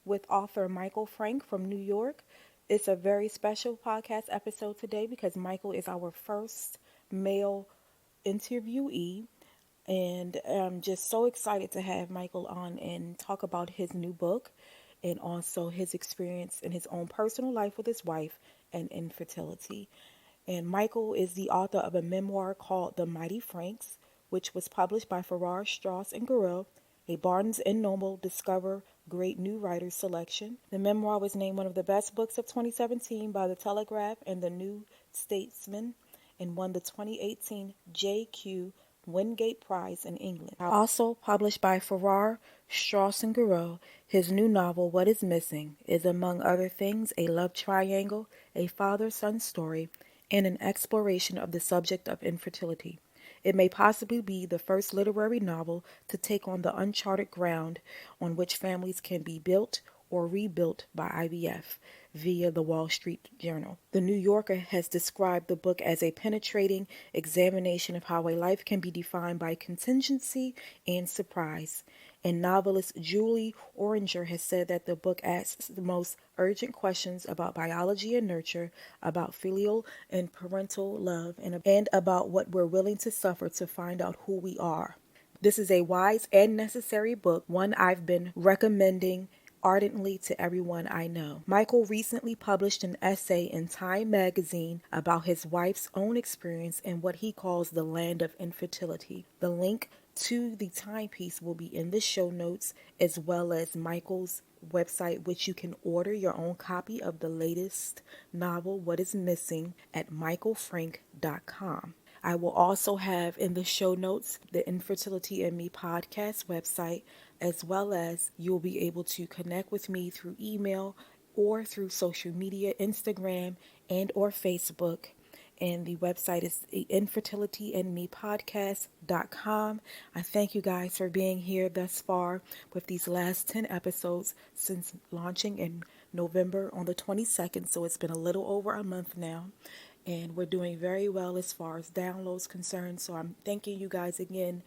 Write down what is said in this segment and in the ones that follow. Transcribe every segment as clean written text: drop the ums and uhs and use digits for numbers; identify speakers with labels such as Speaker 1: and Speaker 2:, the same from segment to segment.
Speaker 1: with author Michael Frank from New York. It's a very special podcast episode today because Michael is our first male interviewee. And I'm just so excited to have Michael on and talk about his new book and also his experience in his own personal life with his wife and infertility. And Michael is the author of a memoir called The Mighty Franks, which was published by Farrar, Straus and Giroux, a Barnes and Noble Discover Great New Writers selection. The memoir was named one of the best books of 2017 by The Telegraph and The New Statesman and won the 2018 JQ Wingate Prize in England. Also published by Farrar, Straus and Giroux, his new novel, What is Missing, is among other things a love triangle, a father-son story, and an exploration of the subject of infertility. It may possibly be the first literary novel to take on the uncharted ground on which families can be built or rebuilt by IVF via the Wall Street Journal. The New Yorker has described the book as a penetrating examination of how a life can be defined by contingency and surprise. And novelist Julie Orringer has said that the book asks the most urgent questions about biology and nurture, about filial and parental love, and about what we're willing to suffer to find out who we are. This is a wise and necessary book, one I've been recommending ardently to everyone I know. Michael recently published an essay in Time magazine about his wife's own experience in what he calls the land of infertility. The link to the timepiece will be in the show notes, as well as Michael's website, which you can order your own copy of the latest novel, What is Missing, at michaelfrank.com. I will also have in the show notes the Infertility and Me podcast website, as well as you'll be able to connect with me through email or through social media, Instagram and or Facebook. And the website is infertilityandmepodcast.com. I thank you guys for being here thus far with these last 10 episodes since launching in November on the 22nd. So it's been a little over a month now. And we're doing very well as far as downloads concerned. So I'm thanking you guys again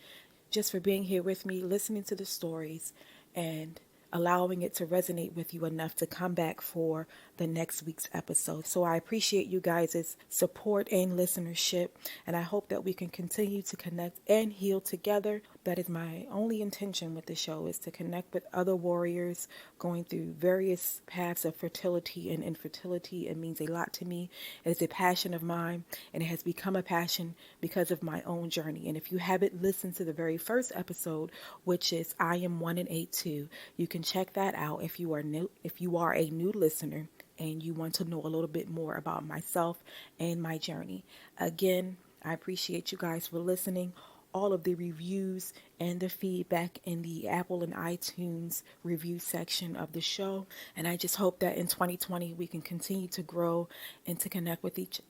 Speaker 1: just for being here with me, listening to the stories, and allowing it to resonate with you enough to come back for the next week's episode. So I appreciate you guys' support and listenership, and I hope that we can continue to connect and heal together. That is my only intention with the show, is to connect with other warriors going through various paths of fertility and infertility. It means a lot to me. It is a passion of mine, and it has become a passion because of my own journey. And if you haven't listened to the very first episode, which is I Am 1 and 8 2, you can check that out if you are new, if you are a new listener and you want to know a little bit more about myself and my journey. Again, I appreciate you guys for listening. All of the reviews and the feedback in the Apple and iTunes review section of the show. And I just hope that in 2020 we can continue to grow and to connect with each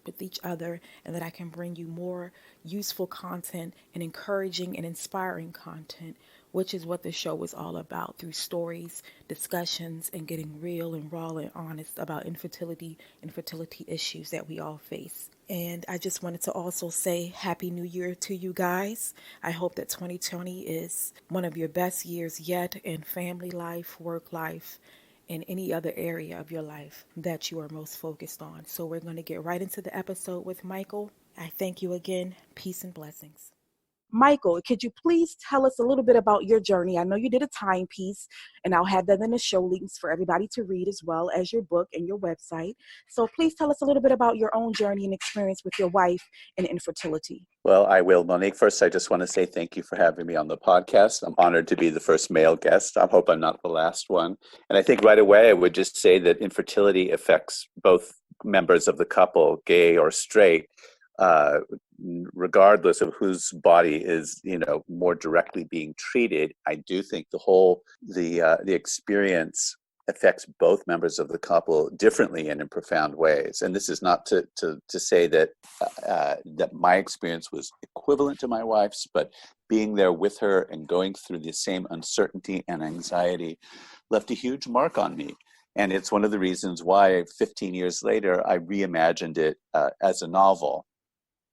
Speaker 1: other, and that I can bring you more useful content and encouraging and inspiring content, which is what the show is all about, through stories, discussions, and getting real and raw and honest about infertility issues that we all face. And I just wanted to also say Happy New Year to you guys. I hope that 2020 is one of your best years yet in family life, work life, and any other area of your life that you are most focused on. So we're going to get right into the episode with Michael. I thank you again. Peace and blessings. Michael, could you please tell us a little bit about your journey? I know you did a timepiece, and I'll have that in the show links for everybody to read, as well as your book and your website. So please tell us a little bit about your own journey and experience with your wife and infertility.
Speaker 2: Well, I will, Monique. First, I just want to say thank you for having me on the podcast. I'm honored to be the first male guest. I hope I'm not the last one. And I think right away, I would just say that infertility affects both members of the couple, gay or straight, regardless of whose body is, more directly being treated. I do think the experience affects both members of the couple differently and in profound ways. And this is not to say that that my experience was equivalent to my wife's, but being there with her and going through the same uncertainty and anxiety left a huge mark on me. And it's one of the reasons why 15 years later, I reimagined it as a novel,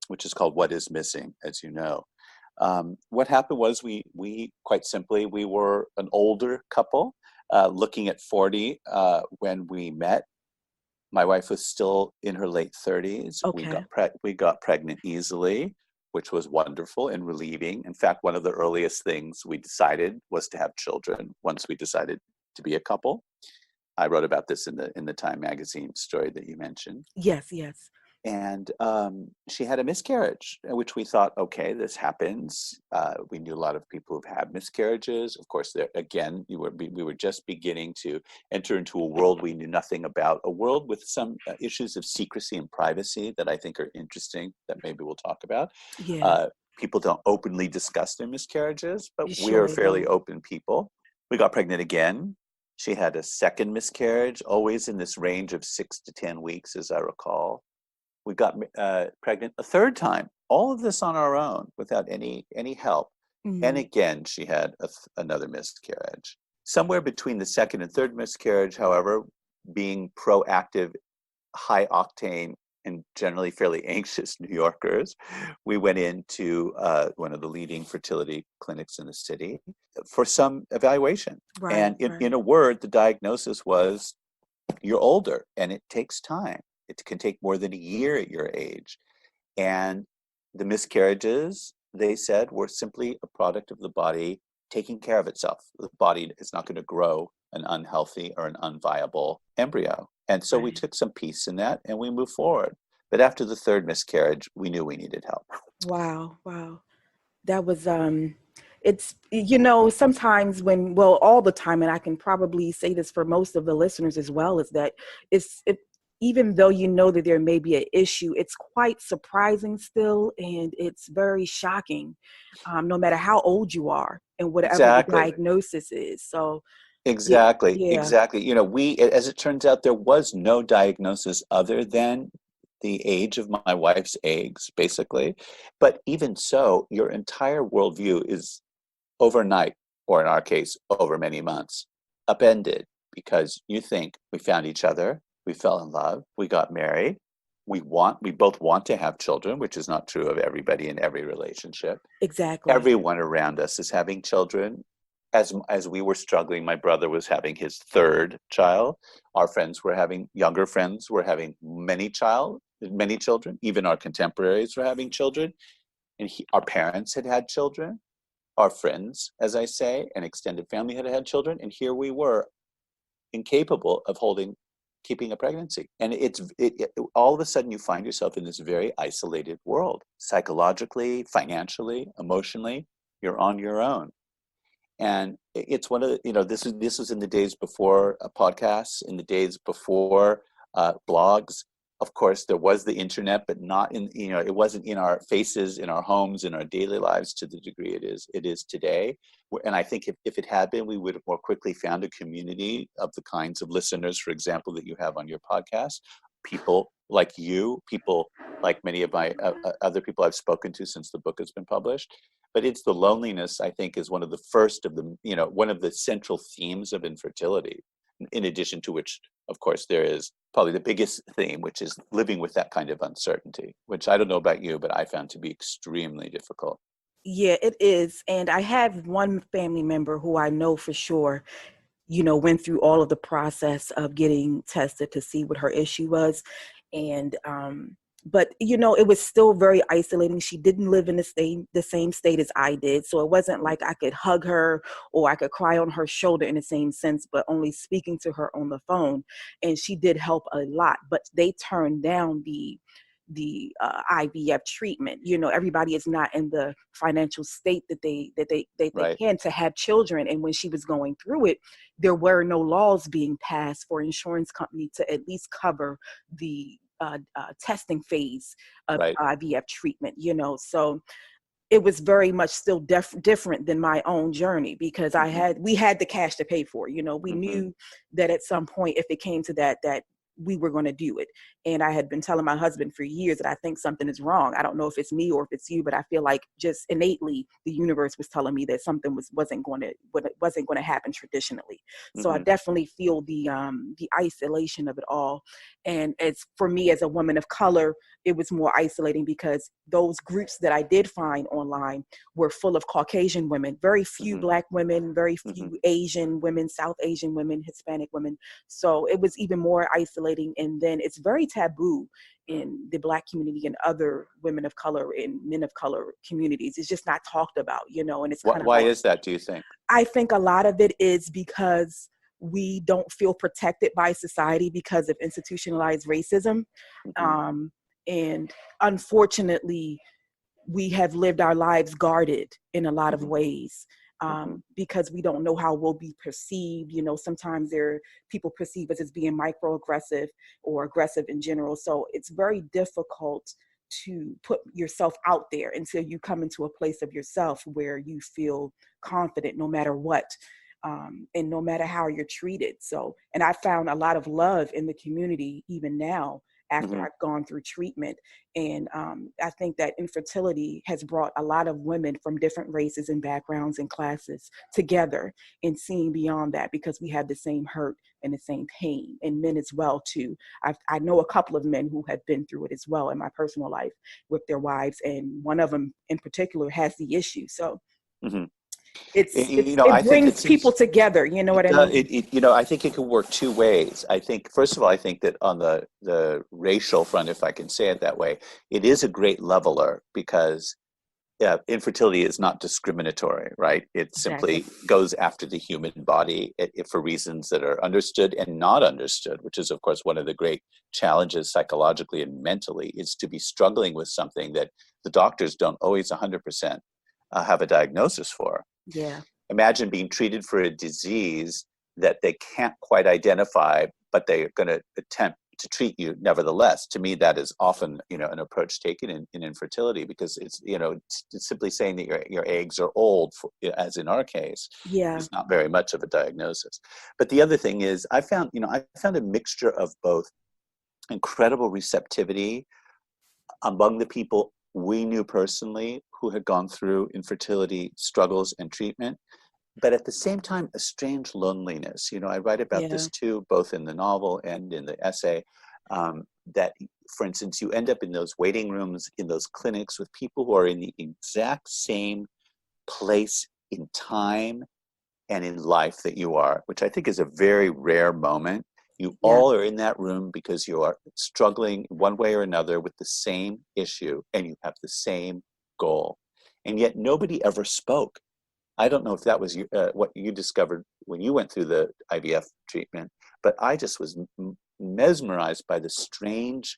Speaker 2: which is called What is Missing, as you know. What happened was we quite simply, we were an older couple. looking at 40 when we met. My wife was still in her late 30s.
Speaker 1: Okay.
Speaker 2: We got pregnant easily, which was wonderful and relieving. In fact, one of the earliest things we decided was to have children once we decided to be a couple. I wrote about this in the Time magazine story that you mentioned.
Speaker 1: Yes, yes.
Speaker 2: And she had a miscarriage, which we thought, okay, this happens. We knew a lot of people who've had miscarriages. Of course, there, again, we were just beginning to enter into a world we knew nothing about, a world with some issues of secrecy and privacy that I think are interesting, that maybe we'll talk about.
Speaker 1: Yeah.
Speaker 2: People don't openly discuss their miscarriages, but
Speaker 1: You
Speaker 2: we are
Speaker 1: surely
Speaker 2: fairly
Speaker 1: don't.
Speaker 2: open people. We got pregnant again. She had a second miscarriage, always in this range of 6 to 10 weeks, as I recall. We got pregnant a third time, all of this on our own without any help. And
Speaker 1: Mm,
Speaker 2: again, she had another miscarriage. Somewhere between the second and third miscarriage, however, being proactive, high octane, and generally fairly anxious New Yorkers, we went into one of the leading fertility clinics in the city for some evaluation.
Speaker 1: right,
Speaker 2: And in
Speaker 1: right.
Speaker 2: a word, the diagnosis was, you're older and it takes time. It can take more than a year at your age. And the miscarriages, they said, were simply a product of the body taking care of itself. The body is not going to grow an unhealthy or an unviable embryo. And so we
Speaker 1: Right.
Speaker 2: took some peace in that and we moved forward. But after the third miscarriage, we knew we needed help.
Speaker 1: Wow, wow. That was it's sometimes when, well, all the time, and I can probably say this for most of the listeners as well, is that even though you know that there may be an issue, it's quite surprising still, and it's very shocking, no matter how old you are and whatever the
Speaker 2: Exactly.
Speaker 1: diagnosis is. So yeah,
Speaker 2: Exactly,
Speaker 1: yeah,
Speaker 2: exactly. You know, as it turns out, there was no diagnosis other than the age of my wife's eggs, basically. But even so, your entire worldview is overnight, or in our case, over many months, upended because you think we found each other, we fell in love, we got married, we both want to have children, which is not true of everybody in every relationship.
Speaker 1: exactly,
Speaker 2: Everyone around us is having children. As we were struggling, my brother was having his third child. Our friends were having younger friends were having many children. Even our contemporaries were having children, and our parents had children. Our friends, as I say, and extended family had children, and here we were, incapable of keeping a pregnancy. And all of a sudden you find yourself in this very isolated world, psychologically, financially, emotionally. You're on your own. And it's one of the, this was in the days before podcasts, in the days before blogs. Of course, there was the internet, but not in, it wasn't in our faces, in our homes, in our daily lives to the degree it is today. And I think if it had been, we would have more quickly found a community of the kinds of listeners, for example, that you have on your podcast. People like you, people like many of my other people I've spoken to since the book has been published. But it's the loneliness, I think, is one of the first of the, one of the central themes of infertility. In addition to which, of course, there is probably the biggest theme, which is living with that kind of uncertainty, which I don't know about you, but I found to be extremely difficult.
Speaker 1: yeah, it is. And I have one family member who I know for sure, went through all of the process of getting tested to see what her issue was. And, but it was still very isolating. She didn't live in the same state as I did. So it wasn't like I could hug her or I could cry on her shoulder in the same sense, but only speaking to her on the phone. And she did help a lot, but they turned down the IVF treatment. Everybody is not in the financial state that they
Speaker 2: Right,
Speaker 1: can to have children. And when she was going through it, there were no laws being passed for insurance company to at least cover the testing phase of
Speaker 2: right.
Speaker 1: IVF treatment. So it was very much still different than my own journey because
Speaker 2: Hmm.
Speaker 1: we had the cash to pay for it. We
Speaker 2: Hmm.
Speaker 1: knew that at some point, if it came to that we were going to do it. And I had been telling my husband for years that I think something is wrong. I don't know if it's me or if it's you, but I feel like just innately the universe was telling me that something wasn't going to happen traditionally. So I definitely feel the isolation of it all. And as for me as a woman of color, it was more isolating because those groups that I did find online were full of Caucasian women, very few Black women, very few Asian women, South Asian women, Hispanic women. So it was even more isolating. And then it's very taboo in the Black community and other women of color and men of color communities. It's just not talked about, and it's kind of
Speaker 2: Why is that, do you think?
Speaker 1: I think a lot of it is because we don't feel protected by society because of institutionalized racism. And unfortunately, we have lived our lives guarded in a lot of ways because we don't know how we'll be perceived. Sometimes people perceive us as being microaggressive or aggressive in general. So it's very difficult to put yourself out there until you come into a place of yourself where you feel confident no matter what. And no matter how you're treated. So, and I found a lot of love in the community even now after I've gone through treatment. And I think that infertility has brought a lot of women from different races and backgrounds and classes together and seeing beyond that because we have the same hurt and the same pain, and men as well too. I know a couple of men who have been through it as well in my personal life with their wives, and one of them in particular has the issue. So it
Speaker 2: I think
Speaker 1: brings people together. You know what I mean?
Speaker 2: I think it can work two ways. I think, first of all, I think that on the racial front, if I can say it that way, it is a great leveler because infertility is not discriminatory, right? It simply goes after the human body for reasons that are understood and not understood, which is, of course, one of the great challenges psychologically and mentally, is to be struggling with something that the doctors don't always 100% have a diagnosis for.
Speaker 1: Yeah.
Speaker 2: Imagine being treated for a disease that they can't quite identify, but they're going to attempt to treat you nevertheless. To me, that is often, an approach taken in infertility because it's simply saying that your eggs are old, as in our case, is not very much of a diagnosis. But the other thing is, I found a mixture of both incredible receptivity among the people we knew personally who had gone through infertility struggles and treatment, but at the same time, a strange loneliness. I write about this too, both in the novel and in the essay, that, for instance, you end up in those waiting rooms, in those clinics with people who are in the exact same place in time and in life that you are, which I think is a very rare moment. You all are in that room because you are struggling one way or another with the same issue and you have the same goal. And yet nobody ever spoke. I don't know if that was what you discovered when you went through the IVF treatment, but I just was mesmerized by the strange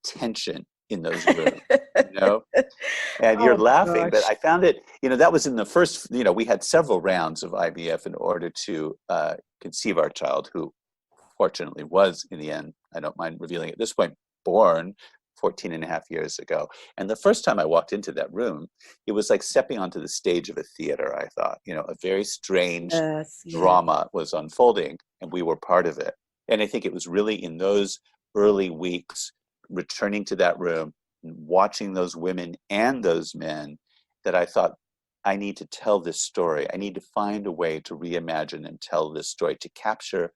Speaker 2: tension in those rooms, And you're laughing, but I found it, that was in the first, we had several rounds of IVF in order to conceive our child, who fortunately was, in the end, I don't mind revealing at this point, born 14 and a half years ago. And the first time I walked into that room, it was like stepping onto the stage of a theater, I thought. A very strange drama was unfolding, and we were part of it. And I think it was really in those early weeks, returning to that room, watching those women and those men, that I thought, I need to tell this story. I need to find a way to reimagine and tell this story, to capture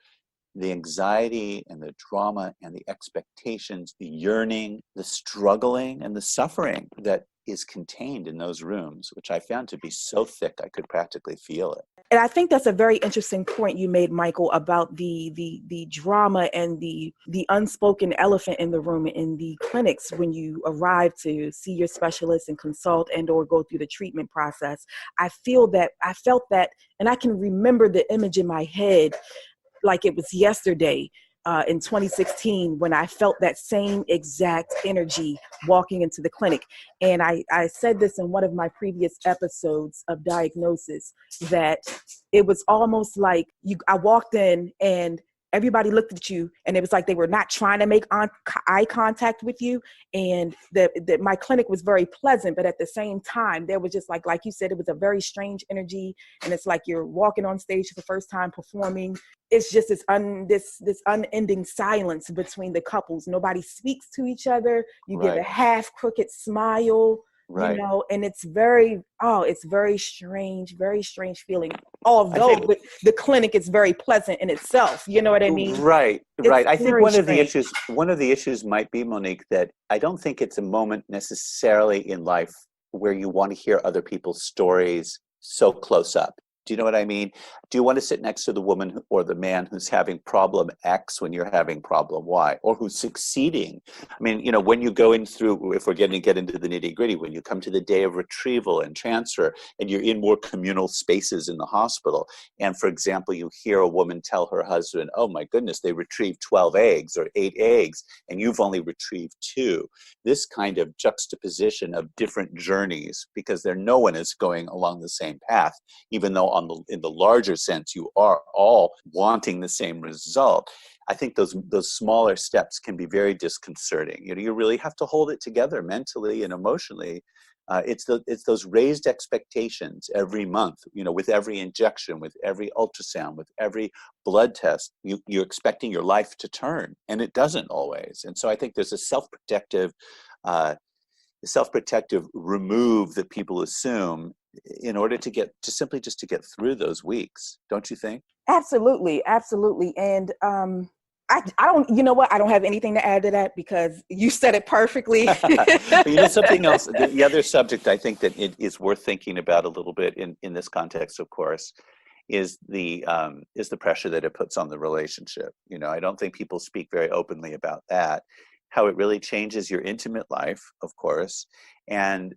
Speaker 2: the anxiety and the drama and the expectations, the yearning, the struggling and the suffering that is contained in those rooms, which I found to be so thick I could practically feel it.
Speaker 1: And I think that's a very interesting point you made, Michael, about the drama and the unspoken elephant in the room in the clinics when you arrive to see your specialist and consult and or go through the treatment process. I felt that, and I can remember the image in my head like it was yesterday in 2016 when I felt that same exact energy walking into the clinic. And I said this in one of my previous episodes of Diagnosis, that it was almost like I walked in and everybody looked at you and it was like they were not trying to make eye contact with you. And my clinic was very pleasant, but at the same time, there was just like you said, it was a very strange energy. And it's like you're walking on stage for the first time performing. It's just this unending silence between the couples. Nobody speaks to each other. You give a half crooked smile.
Speaker 2: Right.
Speaker 1: And it's very strange feeling. Although the clinic is very pleasant in itself, you know what I mean?
Speaker 2: Right. I think one of the issues might be, Monique, that I don't think it's a moment necessarily in life where you want to hear other people's stories so close up. Do you know what I mean? Do you want to sit next to the woman or the man who's having problem X when you're having problem Y, or who's succeeding? I mean, when you go in through, if we're going to get into the nitty gritty, when you come to the day of retrieval and transfer, and you're in more communal spaces in the hospital, and for example, you hear a woman tell her husband, oh my goodness, they retrieved 12 eggs or 8 eggs, and you've only retrieved 2. This kind of juxtaposition of different journeys, because no one is going along the same path, even though in the larger sense, you are all wanting the same result. I think those smaller steps can be very disconcerting. You really have to hold it together mentally and emotionally. It's those raised expectations every month. With every injection, with every ultrasound, with every blood test, you're expecting your life to turn, and it doesn't always. And so I think there's a self-protective remove that people assume in order to get through those weeks, don't you think?
Speaker 1: Absolutely. And I don't, you know what? I don't have anything to add to that because you said it perfectly.
Speaker 2: Something else, the other subject I think that it is worth thinking about a little bit in this context, of course, is the pressure that it puts on the relationship. I don't think people speak very openly about that, how it really changes your intimate life, of course, and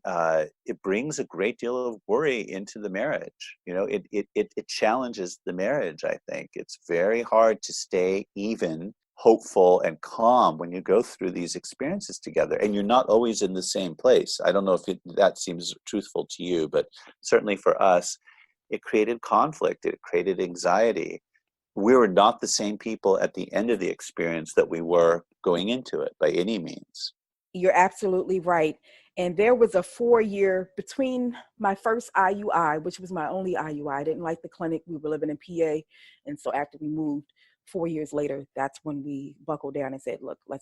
Speaker 2: it brings a great deal of worry into the marriage. It challenges the marriage, I think. It's very hard to stay even, hopeful, and calm when you go through these experiences together, and you're not always in the same place. I don't know if that seems truthful to you, but certainly for us, it created conflict, it created anxiety. We were not the same people at the end of the experience that we were going into it by any means.
Speaker 1: You're absolutely right. And there was a 4-year between my first IUI, which was my only IUI. I didn't like the clinic. We were living in PA. And so after we moved 4 years later, that's when we buckled down and said, look, we're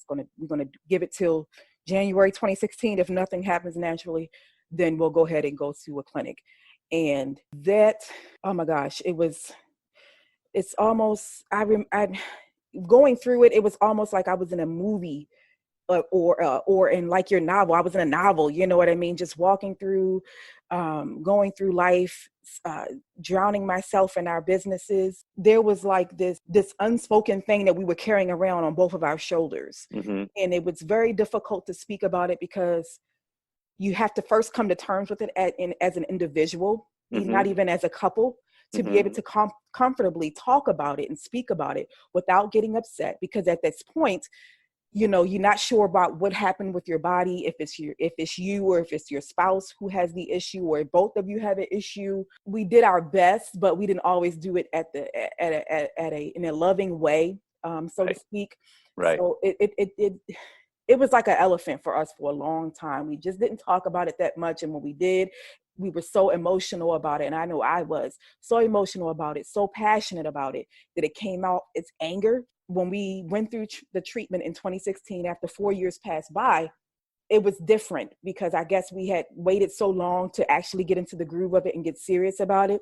Speaker 1: going to give it till January 2016. If nothing happens naturally, then we'll go ahead and go to a clinic. And that, oh my gosh, it's almost, going through it, it was almost like I was in a movie or in like your novel. I was in a novel, you know what I mean? Just walking through, going through life, drowning myself in our businesses. There was like this unspoken thing that we were carrying around on both of our shoulders.
Speaker 2: Mm-hmm.
Speaker 1: And it was very difficult to speak about it because you have to first come to terms with it as an individual,
Speaker 2: Mm-hmm.
Speaker 1: not even as a couple, to be able to comfortably talk about it and speak about it without getting upset. Because at this point, you're not sure about what happened with your body, if it's you or if it's your spouse who has the issue, or both of you have an issue. We did our best, but we didn't always do it in a loving way, so to speak.
Speaker 2: Right.
Speaker 1: So it was like an elephant for us for a long time. We just didn't talk about it that much. And when we did, we were so emotional about it. And I know I was so emotional about it, so passionate about it, that it came out as anger. When we went through the treatment in 2016, after 4 years passed by, it was different because I guess we had waited so long to actually get into the groove of it and get serious about it,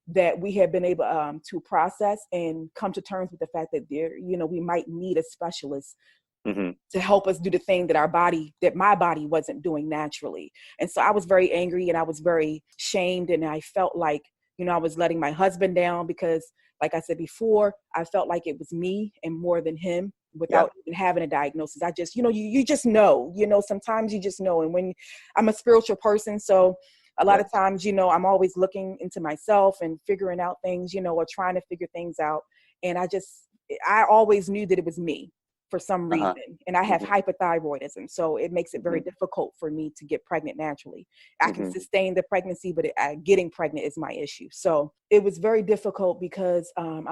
Speaker 1: that we had been able to process and come to terms with the fact that we might need a specialist to help us do the thing that my body wasn't doing naturally. And so I was very angry and I was very shamed, and I felt like, I was letting my husband down because, like I said before, I felt like it was me and more than him without even having a diagnosis. I just, you just know, sometimes you just know. And when I'm a spiritual person, so a lot of times, I'm always looking into myself and figuring out things, or trying to figure things out. And I always knew that it was me. for some
Speaker 2: Uh-huh.
Speaker 1: reason. And I have
Speaker 2: Mm-hmm.
Speaker 1: hypothyroidism. So it makes it very
Speaker 2: Mm-hmm.
Speaker 1: difficult for me to get pregnant naturally. I can
Speaker 2: Mm-hmm.
Speaker 1: sustain the pregnancy, but getting pregnant is my issue. So it was very difficult because I'm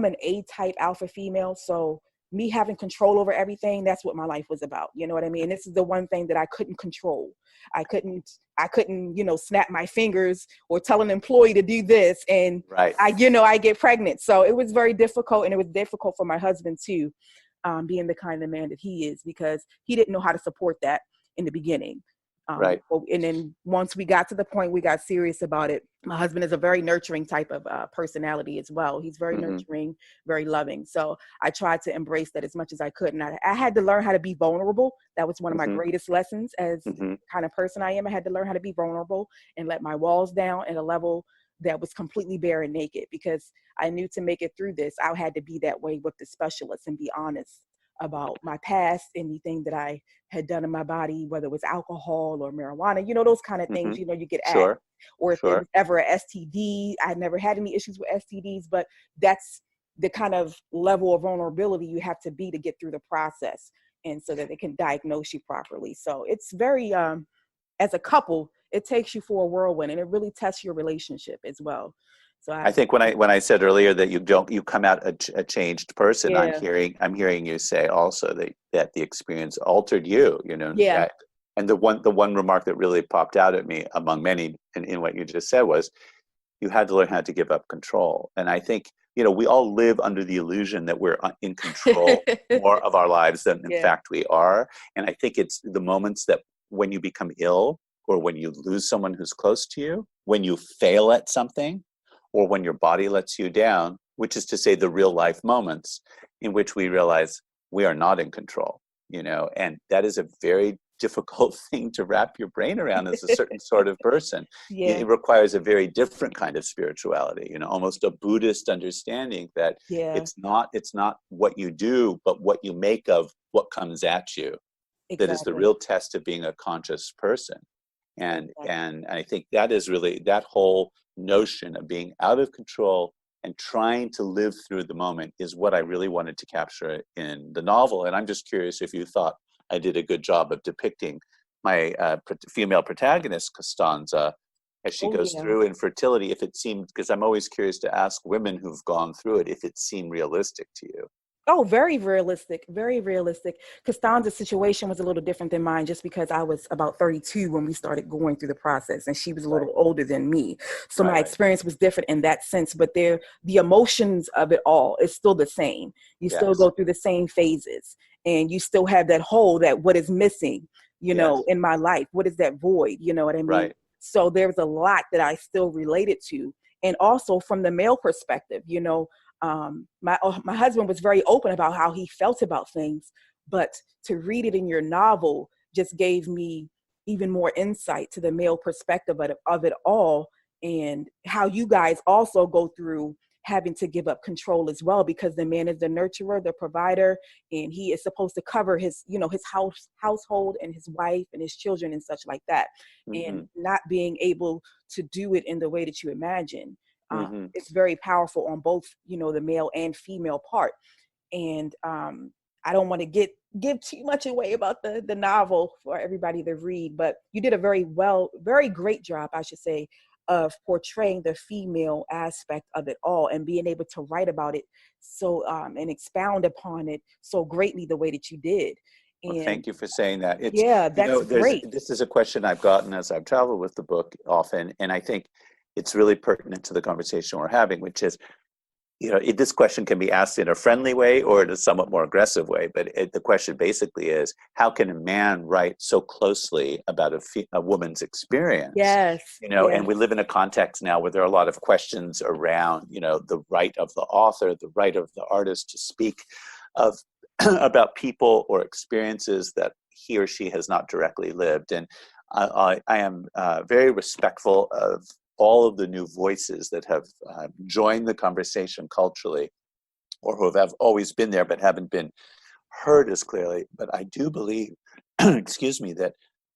Speaker 1: an A-type alpha female. So me having control over everything, that's what my life was about. You know what I mean? This is the one thing that I couldn't control. I couldn't, snap my fingers or tell an employee to do this and
Speaker 2: Right.
Speaker 1: I get pregnant. So it was very difficult, and it was difficult for my husband too, being the kind of man that he is, because he didn't know how to support that in the beginning.
Speaker 2: Right.
Speaker 1: And then once we got to the point we got serious about it, my husband is a very nurturing type of personality as well. He's very
Speaker 2: Mm-hmm.
Speaker 1: nurturing, very loving. So I tried to embrace that as much as I could. And I had to learn how to be vulnerable. That was one of my
Speaker 2: Mm-hmm.
Speaker 1: greatest lessons as the
Speaker 2: Mm-hmm.
Speaker 1: kind of person I am. I had to learn how to be vulnerable and let my walls down at a level that was completely bare and naked, because I knew to make it through this, I had to be that way with the specialist and be honest about my past, anything that I had done in my body, whether it was alcohol or marijuana, those kind of
Speaker 2: Mm-hmm.
Speaker 1: things, you get asked,
Speaker 2: Sure.
Speaker 1: or if there
Speaker 2: Sure.
Speaker 1: was ever a STD. I had never had any issues with STDs, but that's the kind of level of vulnerability you have to be to get through the process, and so that they can diagnose you properly. So it's very, as a couple, it takes you for a whirlwind, and it really tests your relationship as well. So
Speaker 2: I think when I said earlier that you come out a changed person,
Speaker 1: yeah,
Speaker 2: I'm hearing you say also that the experience altered you,
Speaker 1: yeah,
Speaker 2: and the one remark that really popped out at me among many in what you just said was you had to learn how to give up control. And I think, we all live under the illusion that we're in control more of our lives than in
Speaker 1: yeah,
Speaker 2: fact we are. And I think it's the moments that when you become ill, or when you lose someone who's close to you, when you fail at something, or when your body lets you down, which is to say the real life moments in which we realize we are not in control, and that is a very difficult thing to wrap your brain around as a certain sort of person.
Speaker 1: yeah,
Speaker 2: It requires a very different kind of spirituality, almost a Buddhist understanding that
Speaker 1: yeah,
Speaker 2: it's not what you do, but what you make of what comes at you, that is the
Speaker 1: exactly,
Speaker 2: real test of being a conscious person. and
Speaker 1: exactly.
Speaker 2: and I think that is really that whole notion of being out of control and trying to live through the moment is what I really wanted to capture in the novel. And I'm just curious if you thought I did a good job of depicting my female protagonist Costanza as she
Speaker 1: Oh
Speaker 2: goes
Speaker 1: yeah.
Speaker 2: through infertility, if it seemed, because I'm always curious to ask women who've gone through it, if it seemed realistic to you.
Speaker 1: Oh, very realistic, very realistic. Costanza's situation was a little different than mine, just because I was about 32 when we started going through the process, and she was a
Speaker 2: Right.
Speaker 1: little older than me. So
Speaker 2: Right.
Speaker 1: my
Speaker 2: Right.
Speaker 1: experience was different in that sense, but the emotions of it all is still the same. You still
Speaker 2: Yes.
Speaker 1: go through the same phases, and you still have that hole, that what is missing,
Speaker 2: Yes.
Speaker 1: in my life. What is that void? You know what I mean?
Speaker 2: Right.
Speaker 1: So there's a lot that I still related to. And also from the male perspective, my husband was very open about how he felt about things, but to read it in your novel just gave me even more insight to the male perspective of it all, and how you guys also go through having to give up control as well, because the man is the nurturer, the provider, and he is supposed to cover his household and his wife and his children and such like that, and
Speaker 2: Mm-hmm.
Speaker 1: not being able to do it in the way that you imagine.
Speaker 2: Mm-hmm.
Speaker 1: It's very powerful on both, the male and female part. And I don't want to give too much away about the novel for everybody to read, but you did a very great job, I should say, of portraying the female aspect of it all and being able to write about it so and expound upon it so greatly the way that you did.
Speaker 2: Well,
Speaker 1: And
Speaker 2: thank you for saying that.
Speaker 1: yeah, that's great.
Speaker 2: This is a question I've gotten as I've traveled with the book often, and I think it's really pertinent to the conversation we're having, which is, this question can be asked in a friendly way or in a somewhat more aggressive way. But the question basically is, how can a man write so closely about a woman's experience?
Speaker 1: Yes,
Speaker 2: And
Speaker 1: yes,
Speaker 2: we live in a context now where there are a lot of questions around, the right of the author, the right of the artist to speak of about people or experiences that he or she has not directly lived. And I am very respectful of all of the new voices that have joined the conversation culturally, or who have always been there but haven't been heard as clearly. But I do believe, excuse me, that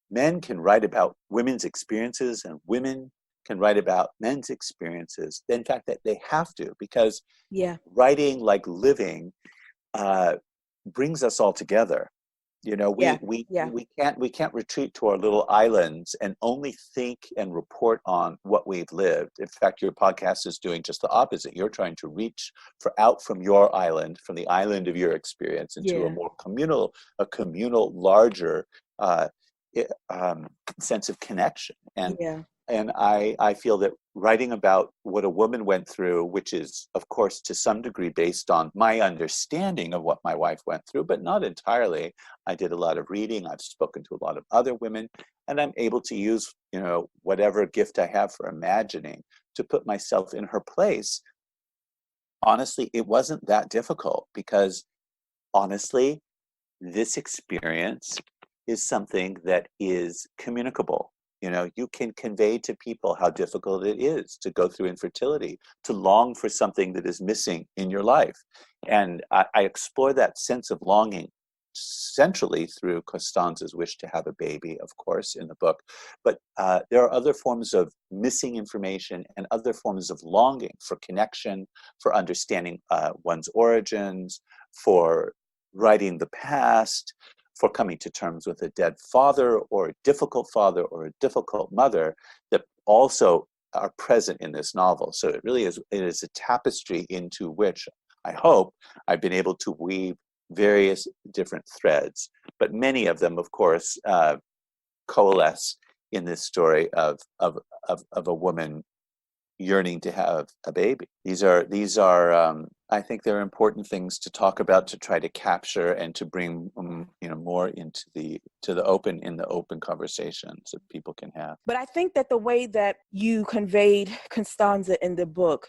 Speaker 2: men can write about women's experiences and women can write about men's experiences. In fact, that they have to, because
Speaker 1: yeah,
Speaker 2: writing, like living, brings us all together. You know,
Speaker 1: Yeah. Yeah.
Speaker 2: we can't retreat to our little islands and only think and report on what we've lived. In fact, your podcast is doing just the opposite. You're trying to reach for out from your island, from the island of your experience, into a
Speaker 1: Yeah.
Speaker 2: more communal, larger uh, sense of connection.
Speaker 1: Yeah.
Speaker 2: And I feel that writing about what a woman went through, which is, of course, to some degree based on my understanding of what my wife went through, but not entirely. I did a lot of reading. I've spoken to a lot of other women, and I'm able to use, you know, whatever gift I have for imagining to put myself in her place. Honestly, it wasn't that difficult because honestly, this experience is something that is communicable. You know, you can convey to people how difficult it is to go through infertility, to long for something that is missing in your life. And I explore that sense of longing centrally through Costanza's wish to have a baby, of course, in the book. But there are other forms of missing information and other forms of longing for connection, for understanding one's origins, for writing the past, for coming to terms with a dead father or a difficult mother that also are present in this novel. So it is a tapestry into which I hope I've been able to weave various different threads, but many of them, of course, coalesce in this story of a woman yearning to have a baby. These are I think they're important things to talk about, to try to capture and to bring you know, more into the open conversations that people can have.
Speaker 1: But I think that the way that you conveyed Constanza in the book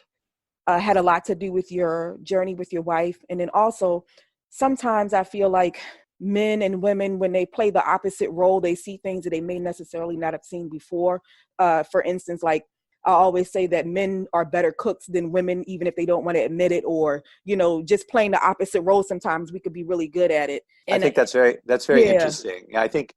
Speaker 1: had a lot to do with your journey with your wife. And then also, sometimes I feel like men and women, when they play the opposite role, they see things that they may necessarily not have seen before. For instance, like I always say that men are better cooks than women, even if they don't want to admit it, or, you know, just playing the opposite role. Sometimes we could be really good at it.
Speaker 2: I
Speaker 1: And
Speaker 2: think that's very
Speaker 1: yeah,
Speaker 2: interesting. I think,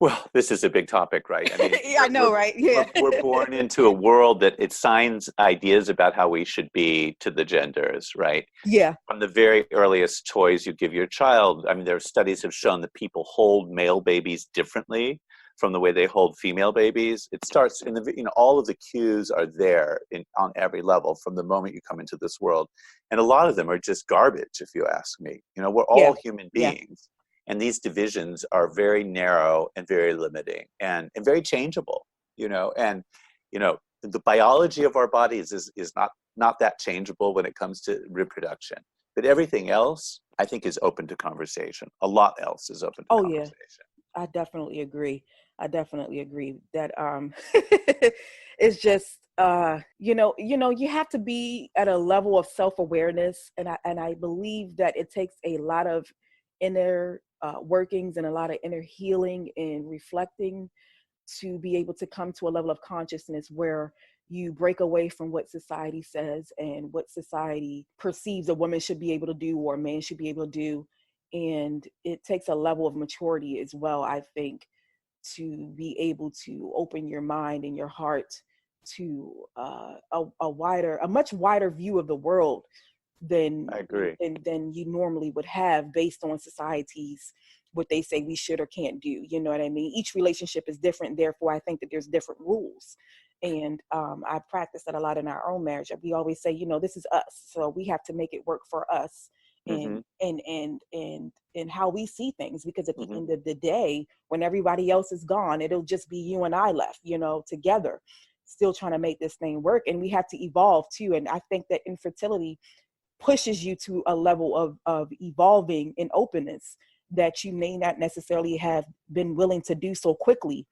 Speaker 2: well, this is a big topic, right? I mean,
Speaker 1: yeah, I know, right? Yeah.
Speaker 2: we're born into a world that it assigns ideas about how we should be to the genders, right?
Speaker 1: Yeah.
Speaker 2: From the very earliest toys you give your child. I mean, there are studies have shown that people hold male babies differently from the way they hold female babies. It starts in the, you know, all of the cues are there on every level from the moment you come into this world. And a lot of them are just garbage, if you ask me. You know, we're
Speaker 1: Yeah.
Speaker 2: all human
Speaker 1: Yeah.
Speaker 2: beings. And these divisions are very narrow and very limiting and very changeable, you know, and, you know, the biology of our bodies is not that changeable when it comes to reproduction. But everything else, I think, is open to conversation. A lot else is open to
Speaker 1: Oh, yeah.
Speaker 2: conversation.
Speaker 1: I definitely agree. I definitely agree that it's just you have to be at a level of self-awareness, and I believe that it takes a lot of inner workings and a lot of inner healing and reflecting to be able to come to a level of consciousness where you break away from what society says and what society perceives a woman should be able to do or a man should be able to do. And it takes a level of maturity as well, I think, to be able to open your mind and your heart to a much wider view of the world than
Speaker 2: I agree.
Speaker 1: than you normally would have based on society's what they say we should or can't do. You know what I mean? Each relationship is different. Therefore, I think that there's different rules. And I practice that a lot in our own marriage. We always say, you know, this is us. So we have to make it work for us
Speaker 2: Mm-hmm.
Speaker 1: and how we see things. Because at the
Speaker 2: Mm-hmm.
Speaker 1: end of the day, when everybody else is gone, it'll just be you and I left, you know, together, still trying to make this thing work. And we have to evolve too. And I think that infertility pushes you to a level of evolving in openness that you may not necessarily have been willing to do so quickly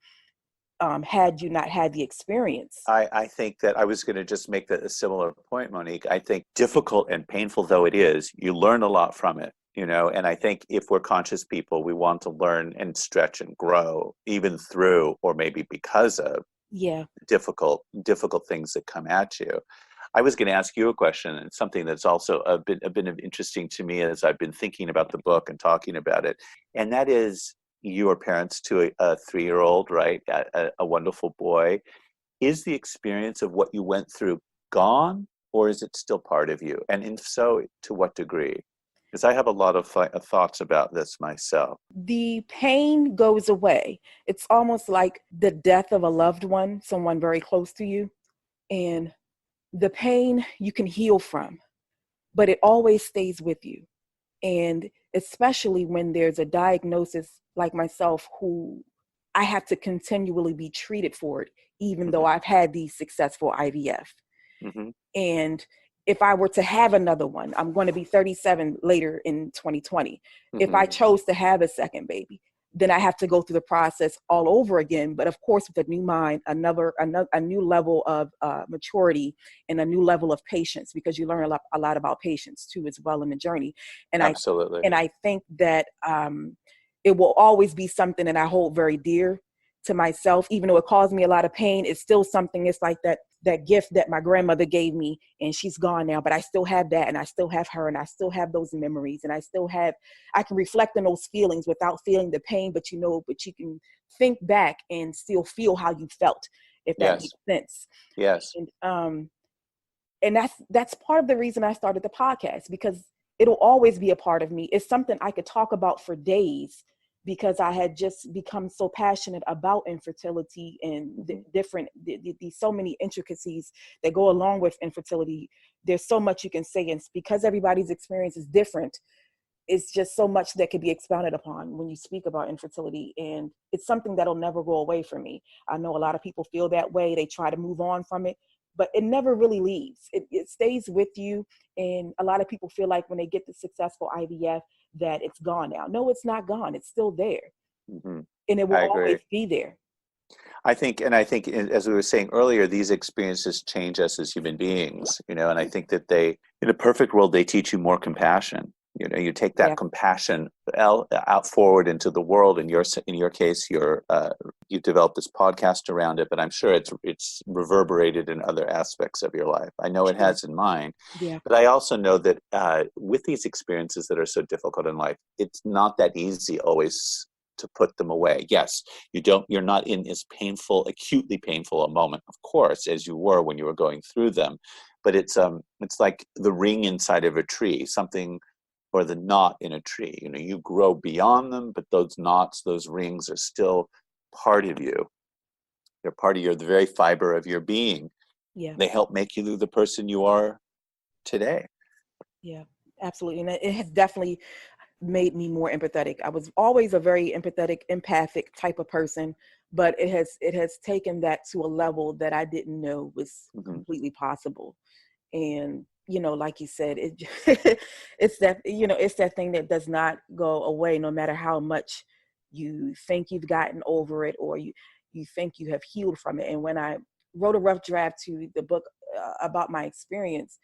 Speaker 1: had you not had the experience.
Speaker 2: I think that I was going to just make a similar point, Monique. I think difficult and painful though it is, you learn a lot from it, you know, and I think if we're conscious people, we want to learn and stretch and grow even through or maybe because of
Speaker 1: Yeah.
Speaker 2: difficult things that come at you. I was going to ask you a question, and something that's also a bit of interesting to me as I've been thinking about the book and talking about it, and that is you are parents to a 3-year-old, right? A wonderful boy. Is the experience of what you went through gone, or is it still part of you? And if so, to what degree? Because I have a lot of thoughts about this myself.
Speaker 1: The pain goes away. It's almost like the death of a loved one, someone very close to you. And the pain you can heal from, but it always stays with you. And especially when there's a diagnosis like myself, who I have to continually be treated for it, even though
Speaker 2: Mm-hmm.
Speaker 1: I've had these successful IVF.
Speaker 2: Mm-hmm.
Speaker 1: And if I were to have another one, I'm going to be 37 later in 2020. If
Speaker 2: Mm-hmm.
Speaker 1: I chose to have a second baby, then I have to go through the process all over again. But of course, with a new mind, a new level of maturity and a new level of patience, because you learn a lot about patience too, as well in the journey. And
Speaker 2: Absolutely.
Speaker 1: I think that it will always be something that I hold very dear to myself, even though it caused me a lot of pain. It's still something. It's like that gift that my grandmother gave me, and she's gone now, but I still have that, and I still have her, and I still have those memories, and I can reflect on those feelings without feeling the pain, but you can think back and still feel how you felt, if that
Speaker 2: Yes.
Speaker 1: makes sense.
Speaker 2: Yes.
Speaker 1: And that's part of the reason I started the podcast, because it'll always be a part of me. It's something I could talk about for days, because I had just become so passionate about infertility and
Speaker 2: Mm-hmm.
Speaker 1: the so many intricacies that go along with infertility. There's so much you can say, and because everybody's experience is different, it's just so much that could be expounded upon when you speak about infertility. And it's something that'll never go away from me. I know a lot of people feel that way. They try to move on from it, but it never really leaves. It stays with you. And a lot of people feel like when they get the successful IVF that it's gone now. No, it's not gone. It's still there.
Speaker 2: Mm-hmm.
Speaker 1: And it will
Speaker 2: I agree.
Speaker 1: always be there.
Speaker 2: I think, as we were saying earlier, these experiences change us as human beings, and I think that in a perfect world, they teach you more compassion. You take that
Speaker 1: Yeah.
Speaker 2: compassion out forward into the world. In your case, you've developed this podcast around it, but I'm sure it's reverberated in other aspects of your life. I know it
Speaker 1: Sure.
Speaker 2: has in mine,
Speaker 1: Yeah.
Speaker 2: but I also know that with these experiences that are so difficult in life, it's not that easy always to put them away. Yes, you're not in as acutely painful a moment, of course, as you were when you were going through them, but it's like the ring inside of a tree, something, or the knot in a tree. You grow beyond them, but those knots, those rings are still part of you. They're part of the very fiber of your being.
Speaker 1: Yeah.
Speaker 2: They help make you the person you are today.
Speaker 1: Yeah. Absolutely. And it has definitely made me more empathetic. I was always a very empathetic, empathic type of person, but it has taken that to a level that I didn't know was
Speaker 2: Mm-hmm.
Speaker 1: completely possible. And like you said, it's that thing that does not go away, no matter how much you think you've gotten over it, or you think you have healed from it. And when I wrote a rough draft to the book about my experience,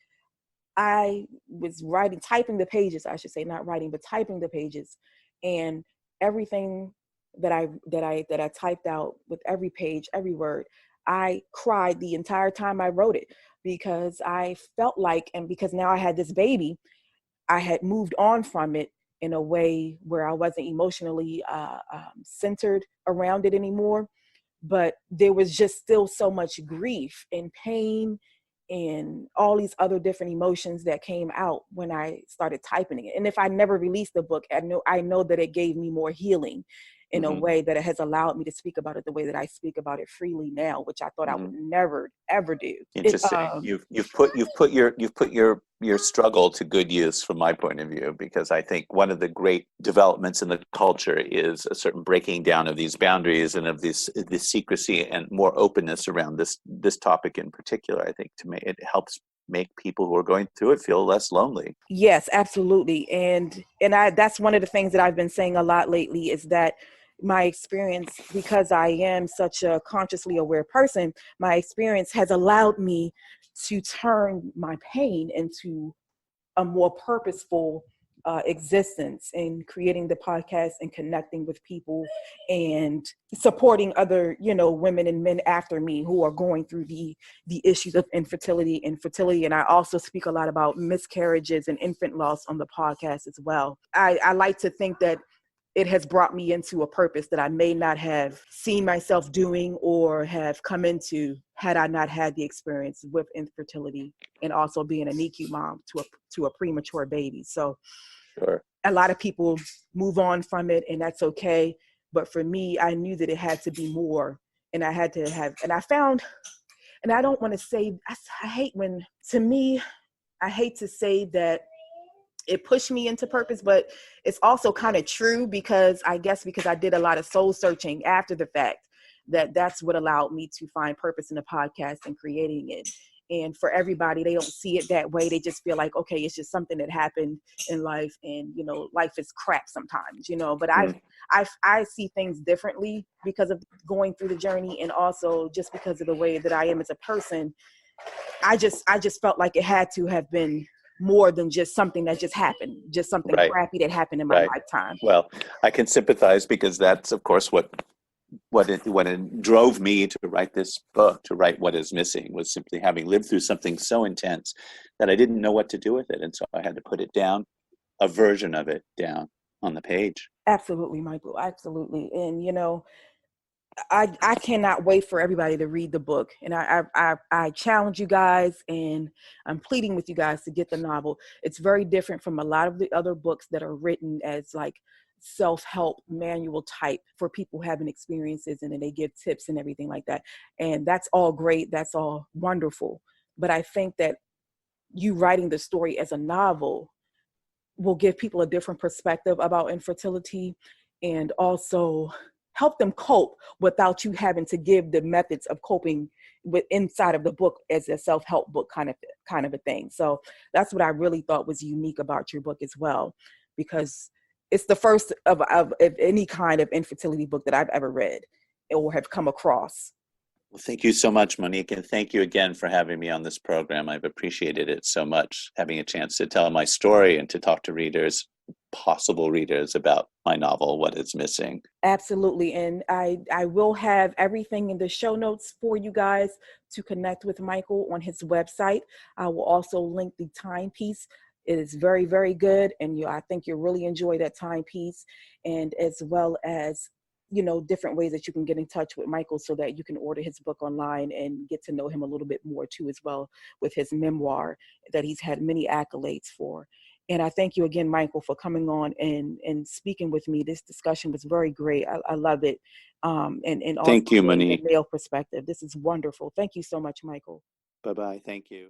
Speaker 1: I was typing the pages, I should say, not writing, but typing the pages, and everything that I typed out, with every page, every word, I cried the entire time I wrote it, because I felt like, and because now I had this baby, I had moved on from it in a way where I wasn't emotionally centered around it anymore. But there was just still so much grief and pain and all these other different emotions that came out when I started typing it. And if I never released the book, I know that it gave me more healing in a
Speaker 2: Mm-hmm.
Speaker 1: way that it has allowed me to speak about it the way that I speak about it freely now, which I thought I
Speaker 2: Mm-hmm.
Speaker 1: would never ever do.
Speaker 2: Interesting. You've put your struggle to good use from my point of view, because I think one of the great developments in the culture is a certain breaking down of these boundaries and of this secrecy and more openness around this topic in particular. I think it helps make people who are going through it feel less lonely.
Speaker 1: Yes, absolutely. And that's one of the things that I've been saying a lot lately, is that my experience, because I am such a consciously aware person, my experience has allowed me to turn my pain into a more purposeful existence, in creating the podcast and connecting with people and supporting other women and men after me who are going through the issues of infertility and fertility. And I also speak a lot about miscarriages and infant loss on the podcast as well. I like to think that it has brought me into a purpose that I may not have seen myself doing or have come into had I not had the experience with infertility, and also being a NICU mom to a premature baby. So
Speaker 2: Sure.
Speaker 1: A lot of people move on from it, and that's okay. But for me, I knew that it had to be more, and I had to have, and I found, and I don't want to say, I hate when, to me, I hate to say that it pushed me into purpose, but it's also kind of true, because I guess because I did a lot of soul searching after the fact, that's what allowed me to find purpose in the podcast and creating it. And for everybody, they don't see it that way. They just feel like, okay, it's just something that happened in life, and life is crap sometimes, but I see things differently because of going through the journey, and also just because of the way that I am as a person. I just felt like it had to have been more than just something that just happened, just something
Speaker 2: Right.
Speaker 1: crappy that happened in my lifetime.
Speaker 2: Well, I can sympathize, because that's, of course, what it drove me to write this book, to write What Is Missing, was simply having lived through something so intense that I didn't know what to do with it. And so I had to put it down, a version of it down on the page.
Speaker 1: Absolutely, Michael. Absolutely. And, I cannot wait for everybody to read the book. And I challenge you guys, and I'm pleading with you guys to get the novel. It's very different from a lot of the other books that are written as like self-help manual type for people having experiences, and then they give tips and everything like that. And that's all great. That's all wonderful. But I think that you writing the story as a novel will give people a different perspective about infertility, and also help them cope without you having to give the methods of coping with inside of the book as a self-help book kind of a thing. So that's what I really thought was unique about your book as well, because it's the first of any kind of infertility book that I've ever read or have come across.
Speaker 2: Well, thank you so much, Monique, and thank you again for having me on this program. I've appreciated it so much, having a chance to tell my story and to talk to readers, possible readers, about my novel, What Is Missing.
Speaker 1: Absolutely. And I will have everything in the show notes for you guys to connect with Michael on his website. I will also link the timepiece. It is very, very good. And I think you'll really enjoy that timepiece, and as well as different ways that you can get in touch with Michael so that you can order his book online and get to know him a little bit more too, as well, with his memoir that he's had many accolades for. And I thank you again, Michael, for coming on and speaking with me. This discussion was very great. I love it. And also
Speaker 2: Thank you,
Speaker 1: getting the
Speaker 2: Monique.
Speaker 1: male perspective. This is wonderful. Thank you so much, Michael.
Speaker 2: Bye-bye. Thank you.